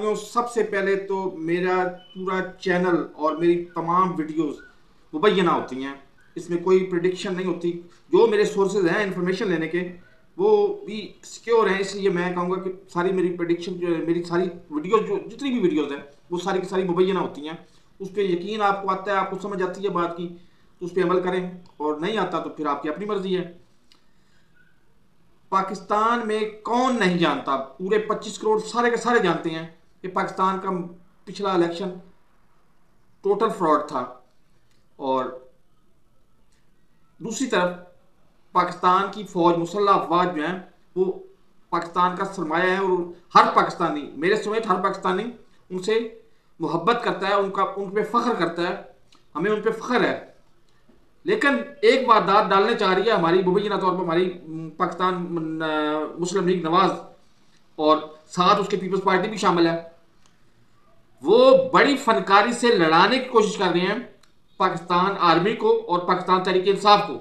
पाकिस्तानियों, सबसे पहले तो मेरा पूरा चैनल और मेरी तमाम वीडियोस मुबैना होती हैं, इसमें कोई प्रिडिक्शन नहीं होती। जो मेरे सोर्सेज हैं इंफॉर्मेशन लेने के, वो भी सिक्योर हैं, इसलिए मैं कहूँगा कि सारी मेरी प्रिडिक्शन जो है, मेरी सारी वीडियोस, जो जितनी भी वीडियोस हैं, वो सारी की सारी मुबैना होती हैं। उस पर यकीन आपको आता है, आपको समझ आती है बात की, तो उस पर अमल करें, और नहीं आता तो फिर आपकी अपनी मर्जी है। पाकिस्तान में कौन नहीं जानता, पूरे 25 करोड़ सारे के सारे जानते हैं कि पाकिस्तान का पिछला इलेक्शन टोटल फ्रॉड था। और दूसरी तरफ पाकिस्तान की फौज, मुसल्ह अफवाज जो हैं, वो पाकिस्तान का सरमाया है, और हर पाकिस्तानी, मेरे समेत हर पाकिस्तानी, उनसे मोहब्बत करता है, उनका उन पर फ़ख्र करता है, हमें उन पर फ़ख्र है। लेकिन एक वारदात डालने चाह रही है हमारी मुबैना तौर पर हमारी पाकिस्तान मुस्लिम लीग नवाज, और साथ उसके पीपल्स पार्टी भी शामिल है। वो बड़ी फनकारी से लड़ाने की कोशिश कर रहे हैं पाकिस्तान आर्मी को और पाकिस्तान तहरीक इंसाफ को।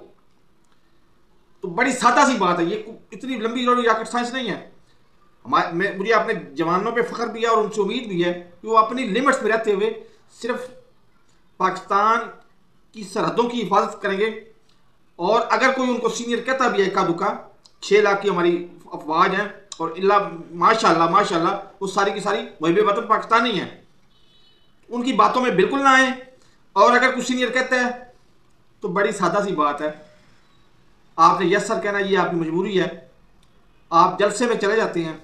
तो बड़ी सादा सी बात है, ये इतनी लंबी चौड़ी रॉकेट साइंस नहीं है। मुझे अपने जवानों पे फख्र भी है और उनसे उम्मीद भी है कि वो अपनी लिमिट्स में रहते हुए सिर्फ पाकिस्तान की सरहदों की हिफाजत करेंगे। और अगर कोई उनको सीनियर कहता भी है इक्का दुक्का, 6 लाख की हमारी अफवाज हैं, और इल्ला माशाल्लाह माशाल्लाह वो सारी की सारी मुहिब वतन पाकिस्तानी हैं, उनकी बातों में बिल्कुल ना आए। और अगर कुछ सीनियर कहता है तो बड़ी सादा सी बात है, आपने यस सर कहना, ये आपकी मजबूरी है। आप जलसे में चले जाते हैं,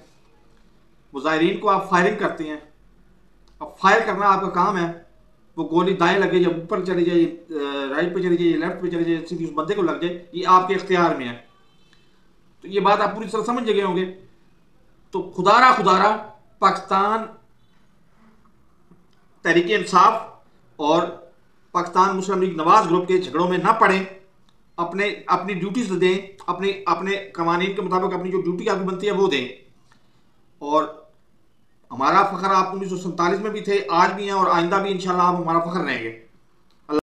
मुजाहिरीन को आप फायरिंग करते हैं। अब फायर करना आपका काम है, वो गोली दाएं लगे या ऊपर चली जाए, राइट पे चली जाए, लेफ्ट पे चली जाए, सीधी उस बंदे को लग जाए, ये आपके इख्तियार में है। तो ये बात आप पूरी तरह समझ गए होंगे। तो खुदारा खुदारा पाकिस्तान तहरीक इंसाफ और पाकिस्तान मुस्लिम लीग नवाज ग्रुप के झगड़ों में ना पड़े, अपने अपनी ड्यूटीज दें, अपने अपने कवानीन के मुताबिक अपनी जो ड्यूटी आपकी बनती है वो दें। और हमारा फख्र आप 1947 में भी थे, आज भी हैं, और आइंदा भी इंशाल्लाह आप हमारा फख्र रहेंगे।